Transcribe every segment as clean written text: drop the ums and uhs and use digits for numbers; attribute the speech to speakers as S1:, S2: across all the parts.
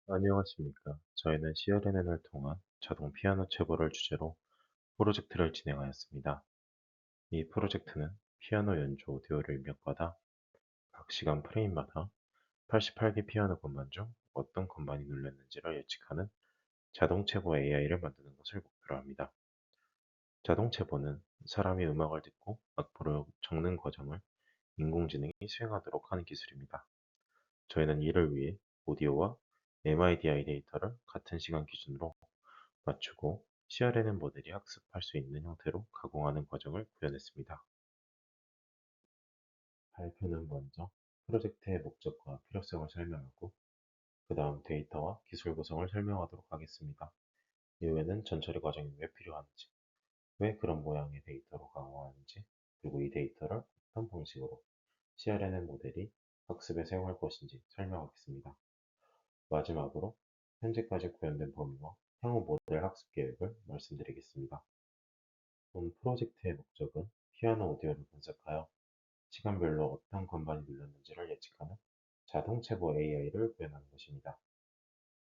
S1: 안녕하십니까. 저희는 CRNN을 통한 자동 피아노 체보를 주제로 프로젝트를 진행하였습니다. 이 프로젝트는 피아노 연주 오디오를 입력받아 각 시간 프레임마다 88개 피아노 건반 중 어떤 건반이 눌렸는지를 예측하는 자동 체보 AI를 만드는 것을 목표로 합니다. 자동 체보는 사람이 음악을 듣고 악보를 적는 과정을 인공지능이 수행하도록 하는 기술입니다. 저희는 이를 위해 오디오와 MIDI 데이터를 같은 시간 기준으로 맞추고 CRNN 모델이 학습할 수 있는 형태로 가공하는 과정을 구현했습니다. 발표는 먼저 프로젝트의 목적과 필요성을 설명하고 그 다음 데이터와 기술 구성을 설명하도록 하겠습니다. 이후에는 전처리 과정이 왜 필요한지, 왜 그런 모양의 데이터로 가공하는지, 그리고 이 데이터를 어떤 방식으로 CRNN 모델이 학습에 사용할 것인지 설명하겠습니다. 마지막으로 현재까지 구현된 범위와 향후 모델 학습 계획을 말씀드리겠습니다. 본 프로젝트의 목적은 피아노 오디오를 분석하여 시간별로 어떤 건반이 눌렸는지를 예측하는 자동 체보 AI를 구현하는 것입니다.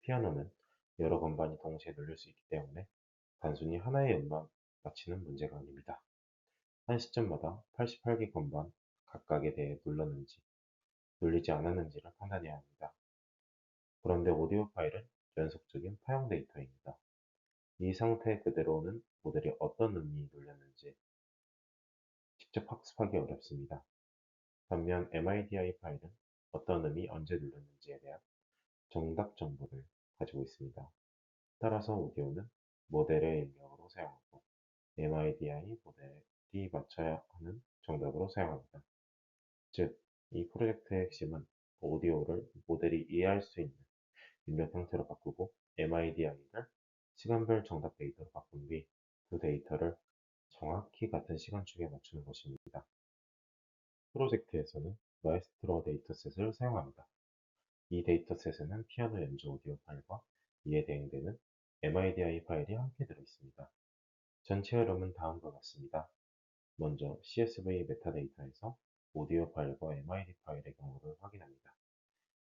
S1: 피아노는 여러 건반이 동시에 눌릴 수 있기 때문에 단순히 하나의 음만 맞히는 문제가 아닙니다. 한 시점마다 88개 건반 각각에 대해 눌렀는지, 눌리지 않았는지를 판단해야 합니다. 그런데 오디오 파일은 연속적인 파형 데이터입니다. 이 상태 그대로는 모델이 어떤 음이 눌렸는지 직접 학습하기 어렵습니다. 반면 MIDI 파일은 어떤 음이 언제 눌렸는지에 대한 정답 정보를 가지고 있습니다. 따라서 오디오는 모델의 입력으로 사용하고 MIDI 모델이 맞춰야 하는 정답으로 사용합니다. 즉, 이 프로젝트의 핵심은 오디오를 모델이 이해할 수 있는 입력 형태로 바꾸고 MIDI를 시간별 정답 데이터로 바꾼 뒤 두 데이터를 정확히 같은 시간축에 맞추는 것입니다. 프로젝트에서는 마에스트로 데이터셋을 사용합니다. 이 데이터셋에는 피아노 연주 오디오 파일과 이에 대응되는 MIDI 파일이 함께 들어있습니다. 전체 흐름은 다음과 같습니다. 먼저 CSV 메타데이터에서 오디오 파일과 MIDI 파일의 경우를 확인합니다.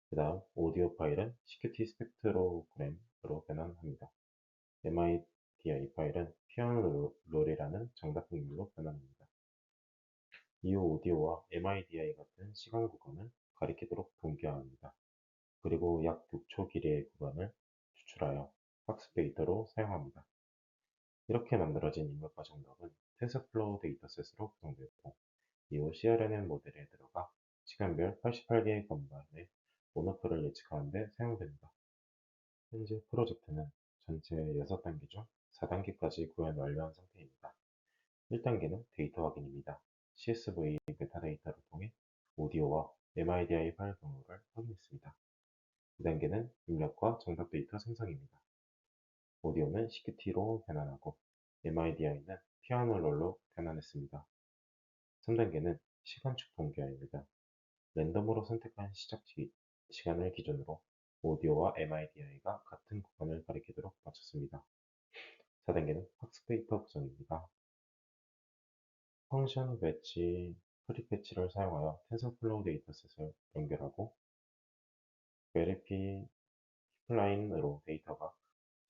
S1: 그 다음 오디오 파일은 CQT 스펙트로그램으로 변환합니다. MIDI 파일은 피아노 롤이라는 정답 확률로 변환합니다. 이후 오디오와 MIDI 같은 시간 구간을 가리키도록 동기화합니다. 그리고 약 6초 길이의 구간을 추출하여 학습 데이터로 사용합니다. 이렇게 만들어진 입력과 정답은 텐서플로우 데이터셋으로 구성되고 이후 CRNN 모델에 들어가 시간별 88개의 건반의 모노표를 예측하는 데 사용됩니다. 현재 프로젝트는 전체 6단계 중 4단계까지 구현 완료한 상태입니다. 1단계는 데이터 확인입니다. CSV 메타데이터를 통해 오디오와 MIDI 파일 경로를 확인했습니다. 2단계는 입력과 정답 데이터 생성입니다. 오디오는 CQT로 변환하고 MIDI는 피아노 롤로 변환했습니다. 3단계는 시간축 동기화입니다. 랜덤으로 선택한 시간을 기준으로 오디오와 MIDI가 같은 구간을 가리키도록 맞췄습니다. 4단계는 학습 데이터 구성입니다. 펑션 배치, 프리패치를 사용하여 텐서플로우 데이터셋을 연결하고 베리피 힙라인으로 데이터가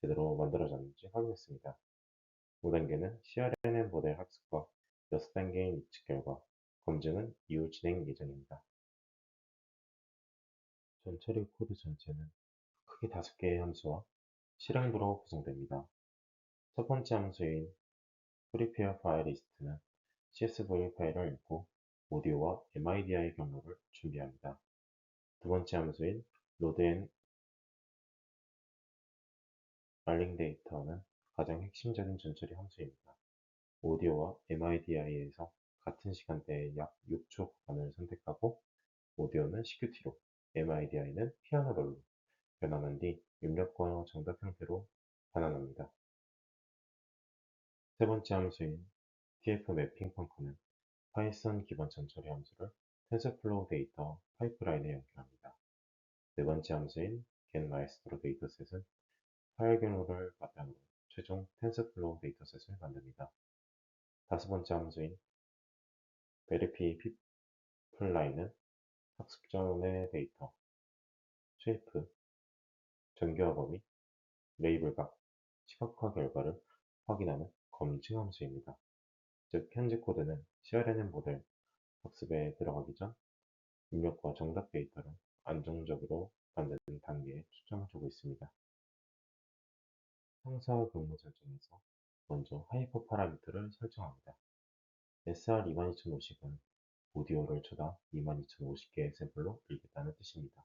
S1: 제대로 만들어졌는지 확인했습니다. 5단계는 CRNN 모델 학습과 6단계의 예측 결과 검증은 이후 진행 예정입니다. 전처리 코드 전체는 크게 5개의 함수와 실행부로 구성됩니다. 첫 번째 함수인 프리페어 파일 리스트는 CSV 파일을 읽고 오디오와 MIDI 경로를 준비합니다. 두 번째 함수인 로드 앤 알링 데이터는 가장 핵심적인 전처리 함수입니다. 오디오와 MIDI에서 같은 시간대에 약 6초 구간을 선택하고 오디오는 CQT로, MIDI는 피아노 롤로 변환한 뒤 입력과 정답 형태로 반환합니다. 세 번째 함수인 TF 매핑 펑크는 파이썬 기반 전처리 함수를 텐서플로우 데이터 파이프라인에 연결합니다. 네 번째 함수인 getMaestro 데이터셋은 파일 경로를 바탕으로 최종 텐서플로우 데이터셋을 만듭니다. 다섯 번째 함수인 verify pipeline은 학습 전의 데이터, 쉐이프, 전교와 범위, 레이블각, 시각화 결과를 확인하는 검증 함수입니다. 즉, 현재 코드는 CRNN 모델 학습에 들어가기 전 입력과 정답 데이터를 안정적으로 만드는 단계에 초점을 두고 있습니다. 형사 경로 설정에서 먼저 하이퍼 파라미터를 설정합니다. SR22050은 오디오를 초당 22050개의 샘플로 읽겠다는 뜻입니다.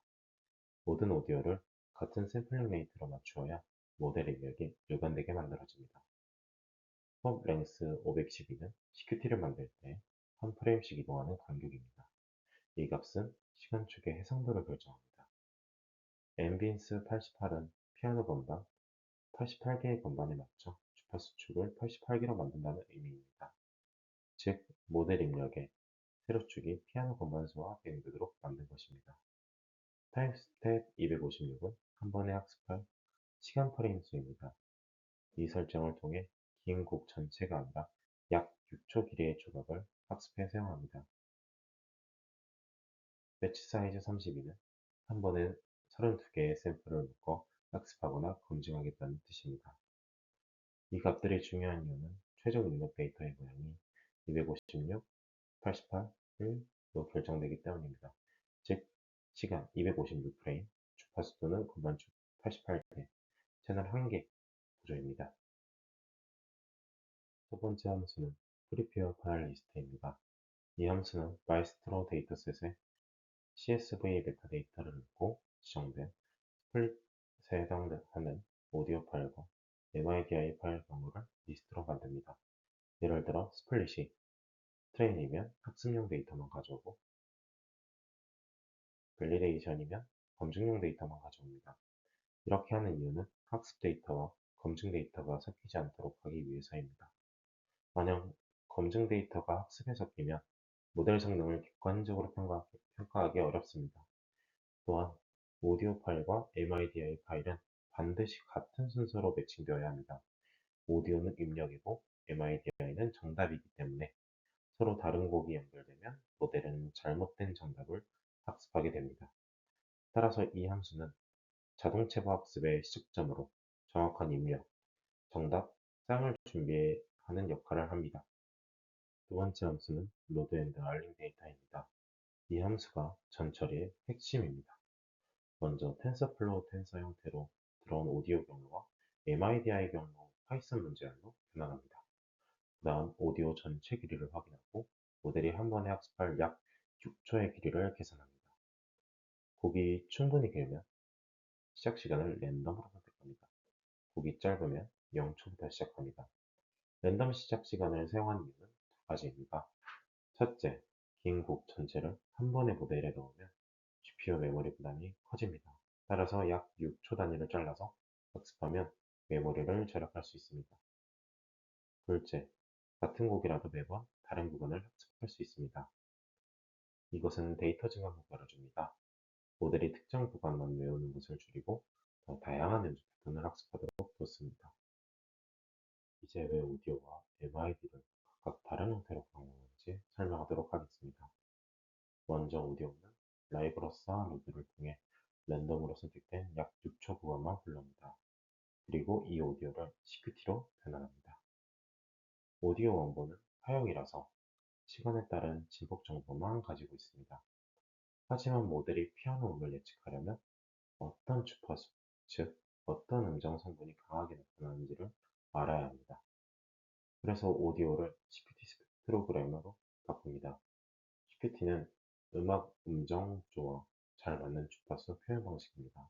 S1: 모든 오디오를 같은 샘플링 레이트로 맞추어야 모델 입력이 일관되게 만들어집니다. 펌 랭스 512는 CQT를 만들 때 한 프레임씩 이동하는 간격입니다. 이 값은 시간축의 해상도를 결정합니다. 앰비언스 88은 피아노 건반 88개의 건반에 맞춰 주파수 축을 88개로 만든다는 의미입니다. 즉, 모델 입력에 세로축이 피아노 건반 수와 비례되도록 만든 것입니다. 타임 스텝 256은 한 번에 학습할 시간 프레임 수입니다. 이 설정을 통해 긴 곡 전체가 아니라 약 6초 길이의 조각을 학습해 사용합니다. 배치 사이즈 32는 한 번에 32개의 샘플을 묶어 학습하거나 검증하겠다는 뜻입니다. 이 값들이 중요한 이유는 최종 입력 데이터의 모양이 256, 88로 결정되기 때문입니다. 즉, 시간 256프레임, 주파수 또는 건반축 88개, 채널 1개 구조입니다. 첫 번째 함수는 프리페어 파일 리스트입니다. 이 함수는 마이스트로 데이터셋에 CSV 메타데이터를 넣고 지정된 스플릿에 해당하는 오디오 파일과 MIDI 파일 경로를 리스트로 만듭니다. 예를 들어 스플릿이 트레인이면 학습용 데이터만 가져오고 밸리데이션이면 검증용 데이터만 가져옵니다. 이렇게 하는 이유는 학습 데이터와 검증 데이터가 섞이지 않도록 하기 위해서입니다. 만약 검증 데이터가 학습에 섞이면 모델 성능을 객관적으로 평가하기 어렵습니다. 또한 오디오 파일과 MIDI 파일은 반드시 같은 순서로 매칭되어야 합니다. 오디오는 입력이고 MIDI는 정답이기 때문에 서로 다른 곡이 연결되면 모델은 잘못된 정답을 학습하게 됩니다. 따라서 이 함수는 자동체버 학습의 시작점으로 정확한 입력, 정답, 쌍을 준비하는 역할을 합니다. 두 번째 함수는 로드 앤드 알링 데이터입니다. 이 함수가 전처리의 핵심입니다. 먼저 텐서플로우 텐서 형태로 들어온 오디오 경로와 MIDI 경로 파이썬 문제열로 변환합니다. 그 다음 오디오 전체 길이를 확인하고 모델이 한 번에 학습할 약 6초의 길이를 계산합니다. 곡이 충분히 길면 시작 시간을 랜덤으로 선택합니다. 곡이 짧으면 0초부터 시작합니다. 랜덤 시작 시간을 사용하는 이유는 두 가지입니다. 첫째, 긴 곡 전체를 한 번에 모델에 넣으면 GPU 메모리 부담이 커집니다. 따라서 약 6초 단위를 잘라서 학습하면 메모리를 절약할 수 있습니다. 둘째, 같은 곡이라도 매번 다른 구간을 학습할 수 있습니다. 이것은 데이터 증가를 열어줍니다. 모델이 특정 구간만 외우는 것을 줄이고 더 다양한 연주 패턴을 학습하도록 돕습니다. 이제 왜 오디오와 MID를 각각 다른 형태로 방문하는지 설명하도록 하겠습니다. 먼저 오디오는 라이브러스와 로드를 통해 랜덤으로 선택된 약 6초 구간만 불러옵니다. 그리고 이 오디오를 CQT로 변환합니다. 오디오 원본은 파형이라서 시간에 따른 진폭 정보만 가지고 있습니다. 하지만 모델이 피아노 음을 예측하려면 어떤 주파수, 즉 어떤 음정 성분이 강하게 나타나는지를 알아야 합니다. 그래서 오디오를 CQT 스펙트로그램으로 바꿉니다. CQT는 음악 음정 구조와 잘 맞는 주파수 표현 방식입니다.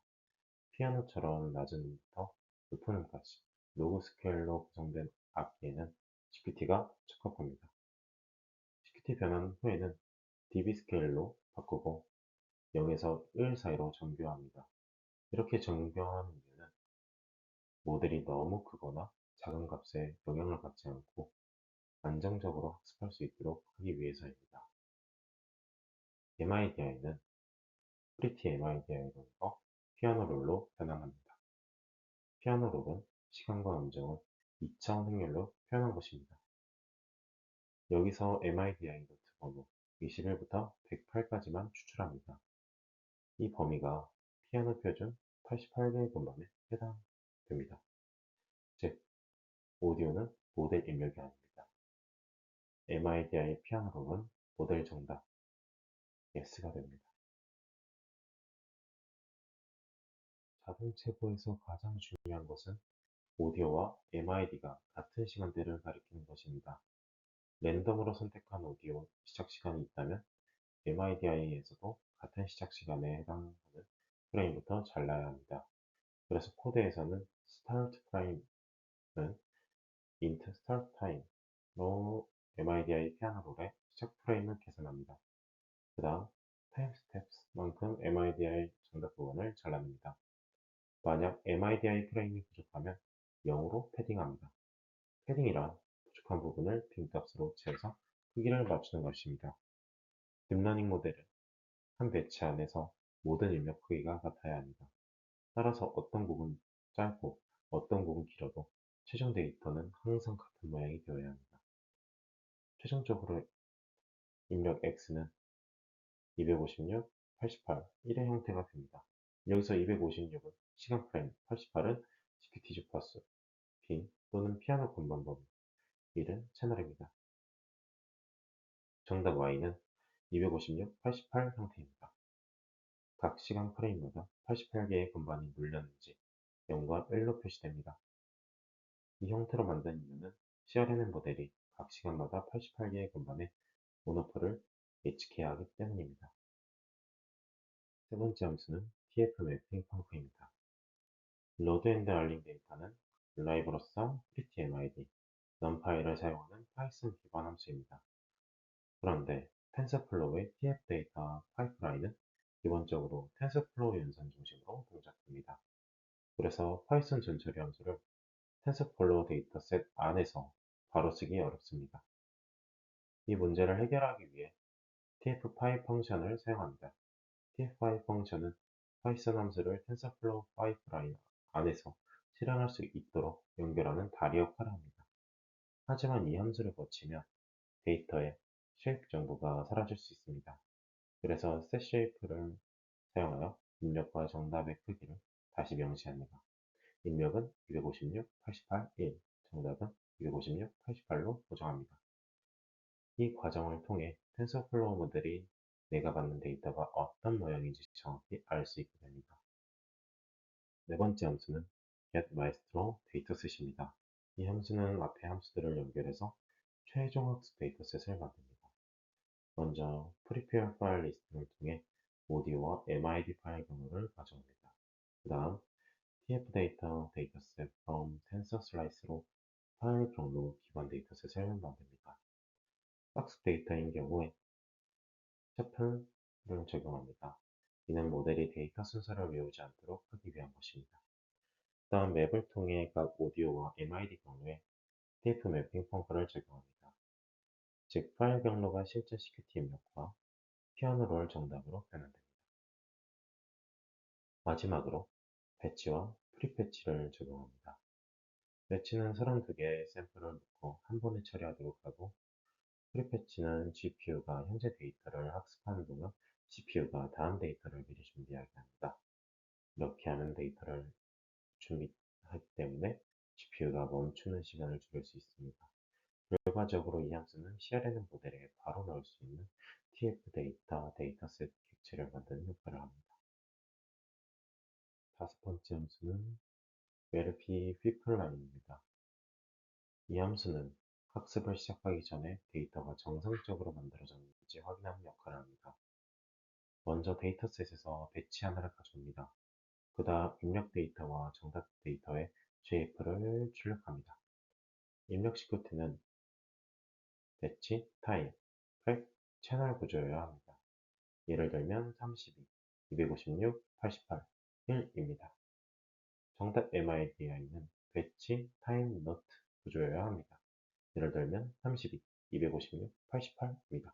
S1: 피아노처럼 낮은 음부터 높은 음까지 로그 스케일로 구성된 악기에는 CQT가 적합합니다. CQT 변환 후에는 dB 스케일로 바꾸고 0에서 1 사이로 정교합니다. 이렇게 정교하는 이유는 모델이 너무 크거나 작은 값에 영향을 받지 않고 안정적으로 학습할 수 있도록 하기 위해서입니다. MIDI는 프리티 MIDI로 넣어 피아노 롤로 변환합니다. 피아노 롤은 시간과 음정을 2차원 확률로 표현한 것입니다. 여기서 MIDI 노트 번호 21부터 108까지만 추출합니다. 이 범위가 피아노 표준 88개의 건반에 해당됩니다. 즉, 오디오는 모델 입력이 아닙니다. MIDI 피아노로는 모델 정답 S가 됩니다. 자동 최고에서 가장 중요한 것은 오디오와 MID가 같은 시간대를 가리키는 것입니다. 랜덤으로 선택한 오디오 시작 시간이 있다면 MIDI에서도 같은 시작 시간에 해당하는 프레임부터 잘라야 합니다. 그래서 코드에서는 start frame는 int start time로 MIDI 피아노 롤의 시작 프레임을 계산합니다. 그 다음 time steps만큼 MIDI 정답 부분을 잘라냅니다. 만약 MIDI 프레임이 부족하면 0으로 패딩합니다. 패딩이란 부족한 부분을 빈값으로 채워서 크기를 맞추는 것입니다. 딥러닝 모델은 한 배치 안에서 모든 입력 크기가 같아야 합니다. 따라서 어떤 부분 짧고 어떤 부분 길어도 최종 데이터는 항상 같은 모양이 되어야 합니다. 최종적으로 입력 X는 256, 88, 1의 형태가 됩니다. 여기서 256은 시간 프레임, 88은 GPT 주파수, 빈 또는 피아노 건반 범위, 1은 채널입니다. 정답 Y는 256, 88 형태입니다. 각 시간 프레임마다 88개의 건반이 눌렸는지 0과 1로 표시됩니다. 이 형태로 만든 이유는 CRNN 모델이 각 시간마다 88개의 건반의 온오프를 예측해야 하기 때문입니다. 세 번째 함수는 TF 매핑 펑크입니다. 로드 앤드 알링 데이터는 라이브러스상 PTMID, numPy를 사용하는 파이썬 기반 함수입니다. 그런데 텐서플로우의 TF 데이터 파이프라인은 기본적으로 텐서플로우 연산 중심으로 동작됩니다. 그래서 파이썬 전처리 함수를 텐서플로우 데이터셋 안에서 바로 쓰기 어렵습니다. 이 문제를 해결하기 위해 tf5 펑션을 사용합니다. tf5 펑션은 파이썬 함수를 텐서플로우 파이프라인 안에서 실행할 수 있도록 연결하는 다리 역할을 합니다. 하지만 이 함수를 거치면 데이터의 쉐이프 정보가 사라질 수 있습니다. 그래서 setShape를 사용하여 입력과 정답의 크기를 다시 명시합니다. 입력은 256, 88, 1, 정답은 256, 88로 보정합니다. 이 과정을 통해 텐서플로우 모델이 내가 받는 데이터가 어떤 모양인지 정확히 알 수 있게 됩니다. 네 번째 함수는 getMaestro 데이터셋입니다. 이 함수는 앞의 함수들을 연결해서 최종 학습 데이터셋을 만듭니다. 먼저 prepare 파일 리스트를 통해 오디오와 MID 파일 경로를 가져옵니다. 그 다음 tf 데이터 데이터셋 from tensor slice로 파일 경로 기반 데이터셋을 만듭니다. 학습 데이터인 경우에 셔플을 적용합니다. 이는 모델이 데이터 순서를 외우지 않도록 하기 위한 것입니다. 다음 맵을 통해 각 오디오와 MID 경로에 TF 매핑 펑크를 적용합니다. 즉 파일 경로가 실제 CQT 입력과 피아노 롤 정답으로 변환됩니다. 마지막으로 배치와 프리패치를 적용합니다. 배치는 32개의 샘플을 묶어 한 번에 처리하도록 하고 프리패치는 GPU가 현재 데이터를 학습하는 동안 CPU가 다음 데이터를 미리 준비하게 합니다. 이렇게 하면 데이터를 준비하기 때문에 GPU가 멈추는 시간을 줄일 수 있습니다. 결과적으로 이 함수는 CRNN 모델에 바로 넣을 수 있는 TF 데이터 데이터셋 객체를 만드는 역할을 합니다. 다섯 번째 함수는 웰피 피플라인입니다. 이 함수는 학습을 시작하기 전에 데이터가 정상적으로 만들어졌는지 확인하는 역할을 합니다. 먼저 데이터셋에서 배치 하나를 가져옵니다. 그 다음 입력 데이터와 정답 데이터의 JF를 출력합니다. 입력 시큐티는 배치, 타임, 트랙, 채널 구조여야 합니다. 예를 들면 32, 256, 88, 1입니다. 정답 MIDI는 배치, 타임, 너트 구조여야 합니다. 예를 들면 32, 256, 88입니다.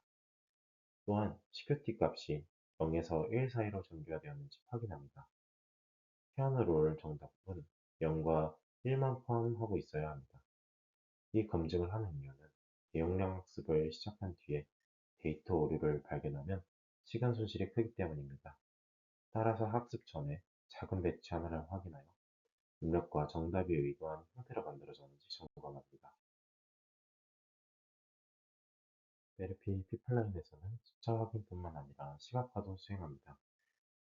S1: 또한 시큐티 값이 0에서 1 사이로 전개가 되었는지 확인합니다. 피아노 롤 정답은 0과 1만 포함하고 있어야 합니다. 이 검증을 하는 이유는 대용량 학습을 시작한 뒤에 데이터 오류를 발견하면 시간 손실이 크기 때문입니다. 따라서 학습 전에 작은 배치 하나를 확인하여 입력과 정답이 의도한 형태로 만들어졌는지 점검합니다. 메르피 피플라인에서는 숫자 확인뿐만 아니라 시각화도 수행합니다.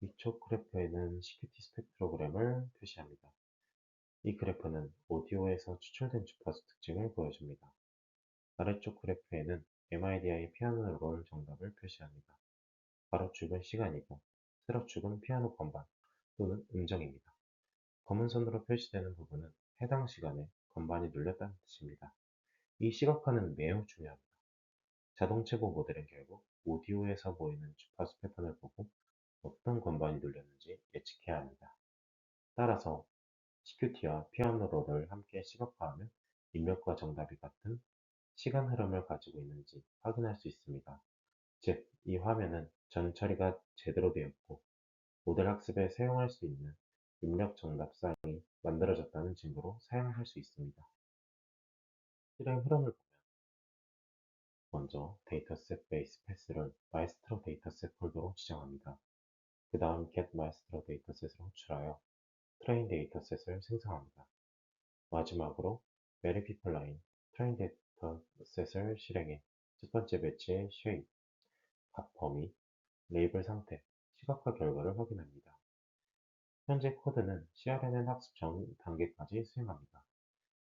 S1: 위쪽 그래프에는 CQT 스펙트로그램을 표시합니다. 이 그래프는 오디오에서 추출된 주파수 특징을 보여줍니다. 아래쪽 그래프에는 MIDI 피아노 롤 정답을 표시합니다. 가로축은 시간이고 세로축은 피아노 건반 또는 음정입니다. 검은 선으로 표시되는 부분은 해당 시간에 건반이 눌렸다는 뜻입니다. 이 시각화는 매우 중요합니다. 자동체보 모델은 결국 오디오에서 보이는 주파수 패턴을 보고 어떤 건반이 눌렸는지 예측해야 합니다. 따라서 CQT와 피아노 롤을 함께 시각화하면 입력과 정답이 같은 시간 흐름을 가지고 있는지 확인할 수 있습니다. 즉, 이 화면은 전 처리가 제대로 되었고 모델 학습에 사용할 수 있는 입력 정답 사항이 만들어졌다는 증거로 사용할 수 있습니다. 실행 흐름을 보면 먼저 데이터셋 베이스 패스를 마에스트로 데이터셋 폴더로 지정합니다. 그 다음 get 마에스트로 데이터셋을 호출하여 트레인 데이터셋을 생성합니다. 마지막으로 메리피플라인 트레인 데이터셋을 실행해 첫 번째 배치의 쉐입, 값 범위, 레이블 상태, 시각화 결과를 확인합니다. 현재 코드는 CRNN 학습 전 단계까지 수행합니다.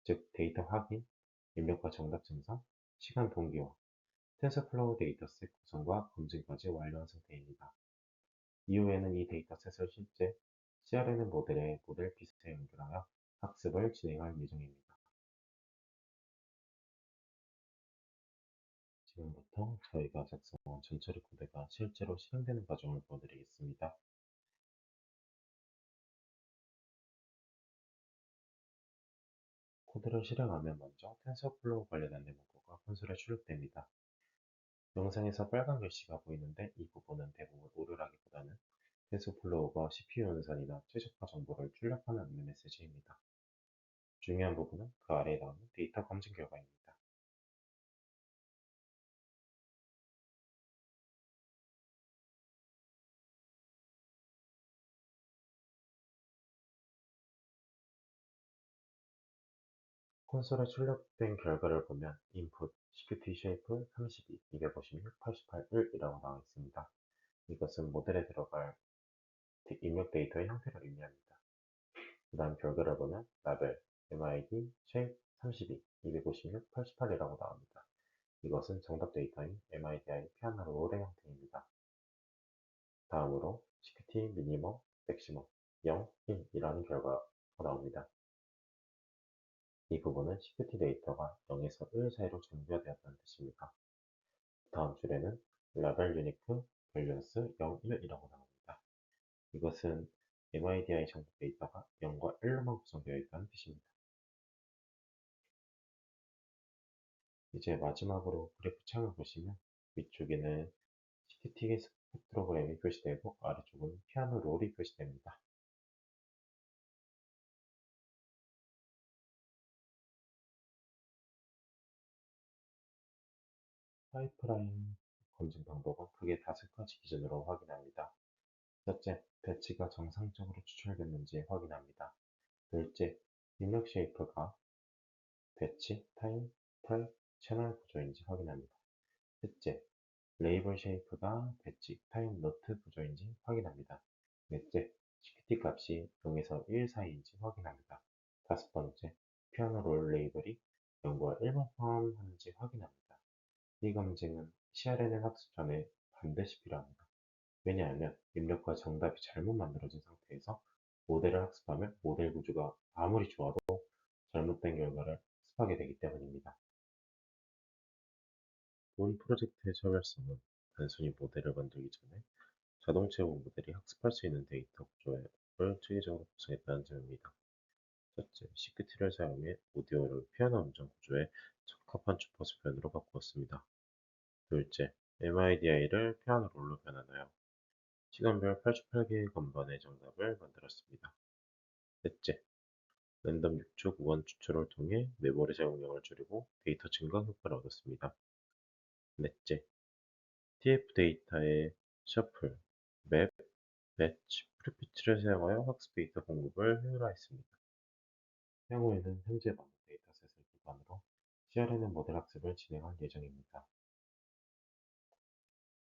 S1: 즉 데이터 확인, 입력과 정답 증상, 시간 동기화, 텐서플로우 데이터셋 구성과 검증까지 완료한 상태입니다. 이후에는 이 데이터셋을 실제 CRNN 모델의 모델 핏에 연결하여 학습을 진행할 예정입니다. 지금부터 저희가 작성한 전처리 코드가 실제로 실행되는 과정을 보여드리겠습니다. 코드를 실행하면 먼저 텐서플로우 관련한 데모가 콘솔에 출력됩니다. 영상에서 빨간 글씨가 보이는데 이 부분은 대부분 오류라기보다는 텐서플로우가 CPU 연산이나 최적화 정보를 출력하는 안내 메시지입니다. 중요한 부분은 그 아래에 나오는 데이터 검증 결과입니다. 콘솔에 출력된 결과를 보면 input CQT shape 32, 256, 88, 1이라고 나와 있습니다. 이것은 모델에 들어갈 입력 데이터의 형태를 의미합니다. 그 다음 결과를 보면 라벨, MID, shape 32, 256, 88이라고 나옵니다. 이것은 정답 데이터인 MIDI 피아노 롤의 형태입니다. 다음으로 CQT 미니멈, 맥시멈 0, 1이라는 결과가 나옵니다. 이 부분은 CQT 데이터가 0에서 1 사이로 정비되었다는 뜻입니다. 다음 줄에는 라벨 유니크 밸런스 0, 1이라고 나옵니다. 이것은 MIDI 정보 데이터가 0과 1로만 구성되어 있다는 뜻입니다. 이제 마지막으로 그래프 창을 보시면 위쪽에는 CQT 스펙트로그램이 표시되고 아래쪽은 피아노 롤이 표시됩니다. 파이프라인 검증 방법은 크게 5가지 기준으로 확인합니다. 첫째, 배치가 정상적으로 추출됐는지 확인합니다. 둘째, 입력 쉐이프가 배치, 타임, 타입, 채널 구조인지 확인합니다. 셋째, 레이블 쉐이프가 배치, 타임, 노트 구조인지 확인합니다. 넷째, CQT 값이 0에서 1 사이인지 확인합니다. 다섯 번째, 피아노 롤 레이블이 0과 1만 포함하는지 확인합니다. 이 검증은 CRNN 학습 전에 반드시 필요합니다. 왜냐하면 입력과 정답이 잘못 만들어진 상태에서 모델을 학습하면 모델 구조가 아무리 좋아도 잘못된 결과를 학습하게 되기 때문입니다. 본 프로젝트의 차별성은 단순히 모델을 만들기 전에 자동체보 모델이 학습할 수 있는 데이터 구조를 체계적으로 구성했다는 점입니다. 첫째, CQT를 사용해 오디오를 피아노 음정 구조에 적합한 주파수 변으로 바꾸었습니다. 둘째, MIDI를 피아노 롤로 변환하여 시간별 88개의 건반의 정답을 만들었습니다. 넷째, 랜덤 6초 구간 추출을 통해 메모리 사용량을 줄이고 데이터 증가 효과를 얻었습니다. 넷째, TF 데이터의 셔플, 맵, 배치, 스크래피치를 사용하여 학습 데이터 공급을 효율화했습니다. 향후에는 현재 많은 데이터셋을 기반으로 CRNN 모델 학습을 진행할 예정입니다.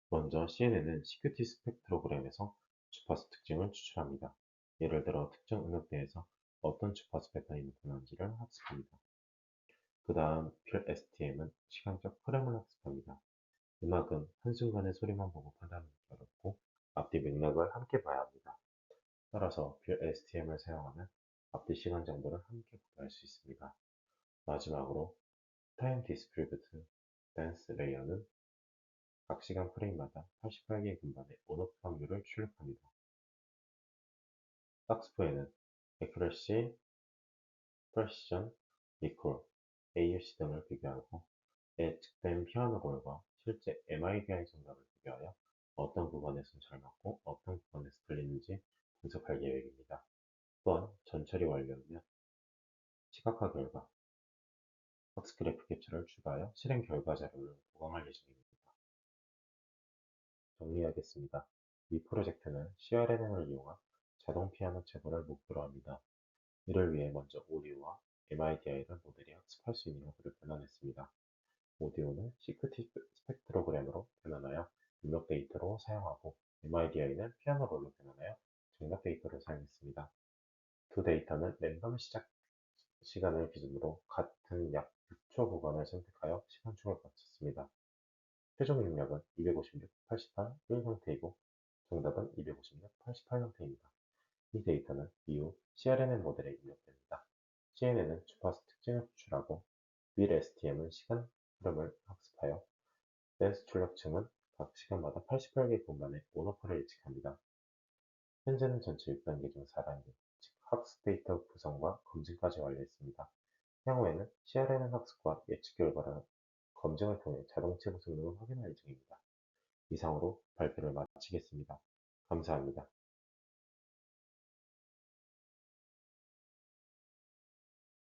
S1: 먼저 CNN은 CQT 스펙트로그램에서 주파수 특징을 추출합니다. 예를 들어 특정 음역대에서 어떤 주파수 패턴이 나타나는지를 학습합니다. 그 다음 STM은 시간적 흐름을 학습합니다. 음악은 한순간의 소리만 보고 판단하기 어렵고 앞뒤 맥락을 함께 봐야 합니다. 따라서 STM을 사용하면 앞뒤 시간 정보를 함께 구별할 수 있습니다. 마지막으로 타임 디스트리뷰트 댄스 레이어는 각 시간 프레임마다 88개의 금반의 온오프 확률을 출력합니다. 학습후에는 Accuracy, Precision, Recall, AUC 등을 비교하고 예측된 피아노 롤과 실제 MIDI 정답을 비교하여 어떤 구간에서 잘 맞고 어떤 구간에서 틀리는지 분석할 계획입니다. 또한 전처리 완료하면 시각화 결과, 학습 그래프 캡처를 추가하여 실행 결과 자료를 보강할 예정입니다. 정리하겠습니다. 이 프로젝트는 CRNN을 이용한 자동 피아노 채굴을 목표로 합니다. 이를 위해 먼저 오디오와 MIDI를 모델이 학습할 수 있는 형태를 변환했습니다. 오디오는 CQT 스펙트로그램으로 변환하여 입력 데이터로 사용하고 MIDI는 피아노 롤로 변환하여 정답 데이터로 사용했습니다. 두 데이터는 랜덤 시작 시간을 기준으로 같은 약 6초 구간을 선택하여 시간축을 거쳤습니다. 최종 입력은 256, 88, 1 형태이고 정답은 256, 88 형태입니다. 이 데이터는 이후 CRNN 모델에 입력됩니다. CNN은 주파수 특징을 추출하고 밀 STM은 시간 흐름을 학습하여 댄스 출력층은 각 시간마다 88개 공간의 온오프를 예측합니다. 현재는 전체 6단계 중 4단계, 즉 학습 데이터 구성과 검증까지 완료했습니다. 향후에는 CRNN 학습과 예측 결과를 검증을 통해 자동체 구성능을 확인할 예정입니다. 이상으로 발표를 마치겠습니다. 감사합니다.